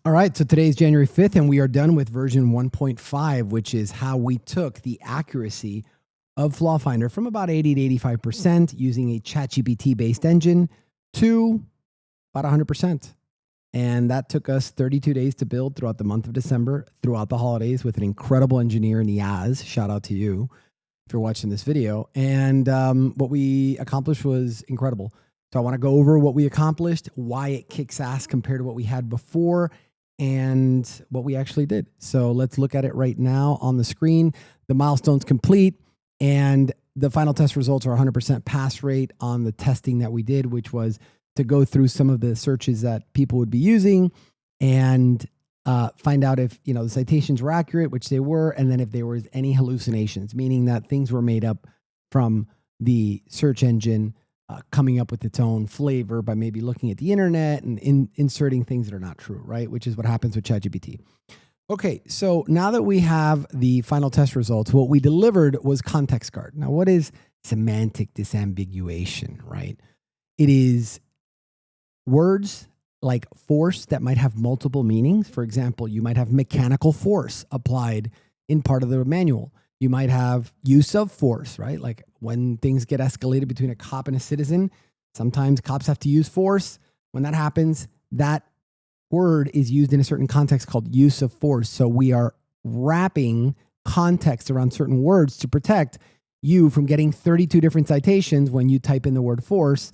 All right, so today is January 5th, and we are done with version 1.5, which is how we took the accuracy of FlawFinder from about 80 to 85% using a ChatGPT-based engine to about 100%. And that took us 32 days to build throughout the month of December, throughout the holidays, with an incredible engineer, Niaz. Shout out to you if you're watching this video. And what we accomplished was incredible. So I want to go over what we accomplished, why it kicks ass compared to what we had before, and what we actually did. So let's look at it right now on the screen. The milestone's complete, and the final test results are 100% pass rate on the testing that we did, which was to go through some of the searches that people would be using and find out if the citations were accurate, which they were, and then if there was any hallucinations, meaning that things were made up from the search engine coming up with its own flavor by maybe looking at the internet and inserting things that are not true, right? Which is what happens with ChatGPT. Okay, so now that we have the final test results, what we delivered was ContextGuard. Now, what is semantic disambiguation, right? It is words like force that might have multiple meanings. For example, you might have mechanical force applied in part of the manual. You might have use of force, right? Like when things get escalated between a cop and a citizen, sometimes cops have to use force. When that happens, that word is used in a certain context called use of force. So we are wrapping context around certain words to protect you from getting 32 different citations. When you type in the word force,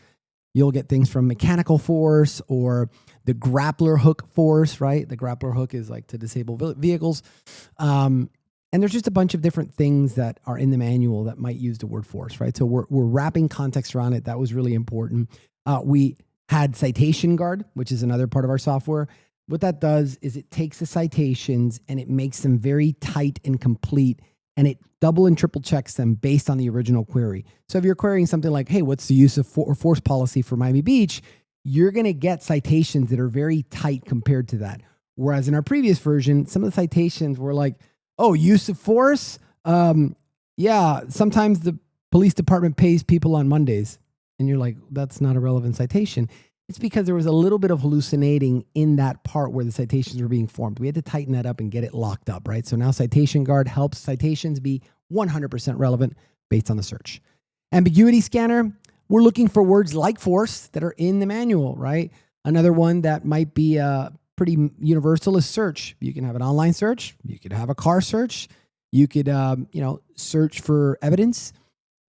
you'll get things from mechanical force or the grappler hook force, right? The grappler hook is like to disable vehicles. And there's just a bunch of different things that are in the manual that might use the word force, right? So we're wrapping context around it. That was really important. We had CitationGuard, which is another part of our software. What that does is it takes the citations and it makes them very tight and complete, and it double and triple checks them based on the original query. So if you're querying something like, hey, what's the use of force policy for Miami Beach? You're going to get citations that are very tight compared to that. Whereas in our previous version, some of the citations were like, oh, use of force? Yeah, sometimes the police department pays people on Mondays. And you're like, that's not a relevant citation. It's because there was a little bit of hallucinating in that part where the citations were being formed. We had to tighten that up and get it locked up, right? So now CitationGuard helps citations be 100% relevant based on the search. Ambiguity scanner, we're looking for words like force that are in the manual, right? Another one that might be pretty universal is search. You can have an online search. You could have a car search. You could, search for evidence.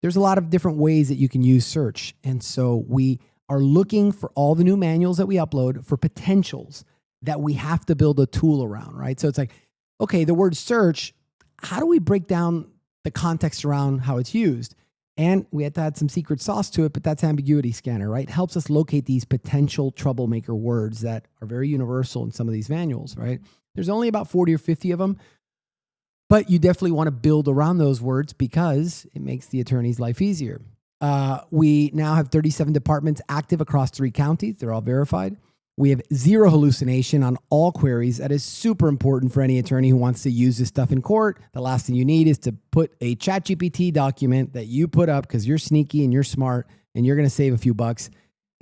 There's a lot of different ways that you can use search. And so we are looking for all the new manuals that we upload for potentials that we have to build a tool around, right? So it's like, okay, the word search, how do we break down the context around how it's used? And we had to add some secret sauce to it, but that's ambiguity scanner, right? It helps us locate these potential troublemaker words that are very universal in some of these manuals, right? There's only about 40 or 50 of them, but you definitely want to build around those words because it makes the attorney's life easier. We now have 37 departments active across 3 counties. They're all verified. We have 0 hallucination on all queries. That is super important for any attorney who wants to use this stuff in court. The last thing you need is to put a ChatGPT document that you put up because you're sneaky and you're smart and you're going to save a few bucks.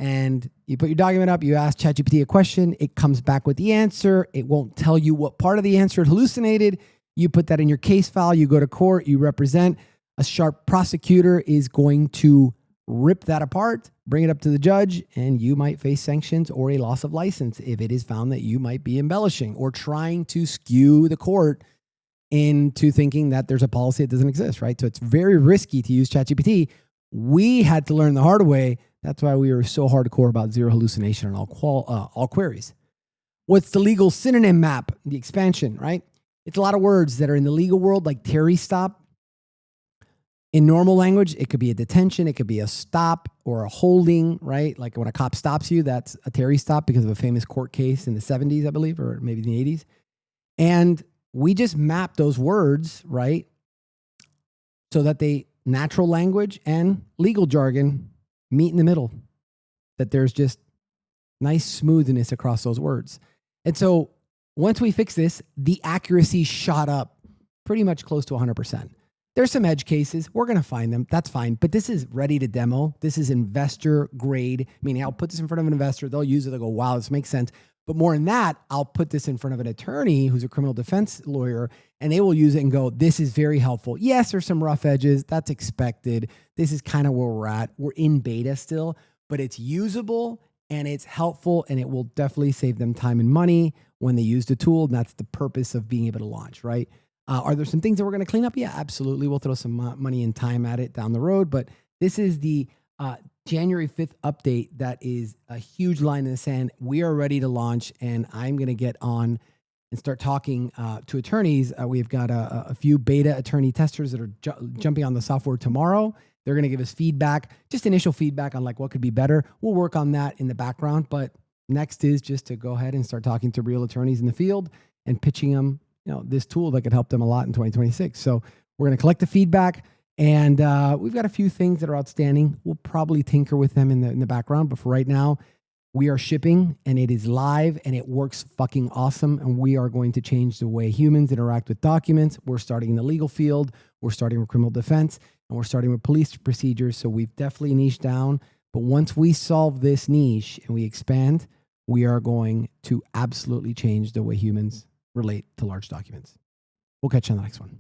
And you put your document up, you ask ChatGPT a question, it comes back with the answer. It won't tell you what part of the answer it hallucinated. You put that in your case file, you go to court, you represent. A sharp prosecutor is going to rip that apart, bring it up to the judge, and you might face sanctions or a loss of license if it is found that you might be embellishing or trying to skew the court into thinking that there's a policy that doesn't exist, right? So it's very risky to use ChatGPT. We had to learn the hard way. That's why we were so hardcore about 0 hallucination on all queries. What's the legal synonym map? The expansion, right? It's a lot of words that are in the legal world, like Terry stop. In normal language, it could be a detention, it could be a stop or a holding, right? Like when a cop stops you, that's a Terry stop because of a famous court case in the 70s, I believe, or maybe the 80s. And we just map those words, right? So that they natural language and legal jargon meet in the middle, that there's just nice smoothness across those words. And so once we fix this, the accuracy shot up pretty much close to 100%. There's some edge cases. We're going to find them. That's fine. But this is ready to demo. This is investor grade, meaning I'll put this in front of an investor. They'll use it. They'll go, wow, this makes sense. But more than that, I'll put this in front of an attorney who's a criminal defense lawyer, and they will use it and go, this is very helpful. Yes, there's some rough edges. That's expected. This is kind of where we're at. We're in beta still, but it's usable and it's helpful, and it will definitely save them time and money when they use the tool. And that's the purpose of being able to launch, right? Are there some things that we're going to clean up? Yeah, absolutely. We'll throw some money and time at it down the road, but this is the January 5th update that is a huge line in the sand. We are ready to launch, and I'm going to get on and start talking to attorneys. We've got a few beta attorney testers that are jumping on the software tomorrow. They're going to give us feedback, just initial feedback on like what could be better. We'll work on that in the background, but next is just to go ahead and start talking to real attorneys in the field and pitching them, this tool that could help them a lot in 2026. So we're going to collect the feedback. And we've got a few things that are outstanding. We'll probably tinker with them in the background. But for right now, we are shipping, and it is live, and it works fucking awesome. And we are going to change the way humans interact with documents. We're starting in the legal field. We're starting with criminal defense, and we're starting with police procedures. So we've definitely niched down. But once we solve this niche and we expand, we are going to absolutely change the way humans relate to large documents. We'll catch you on the next one.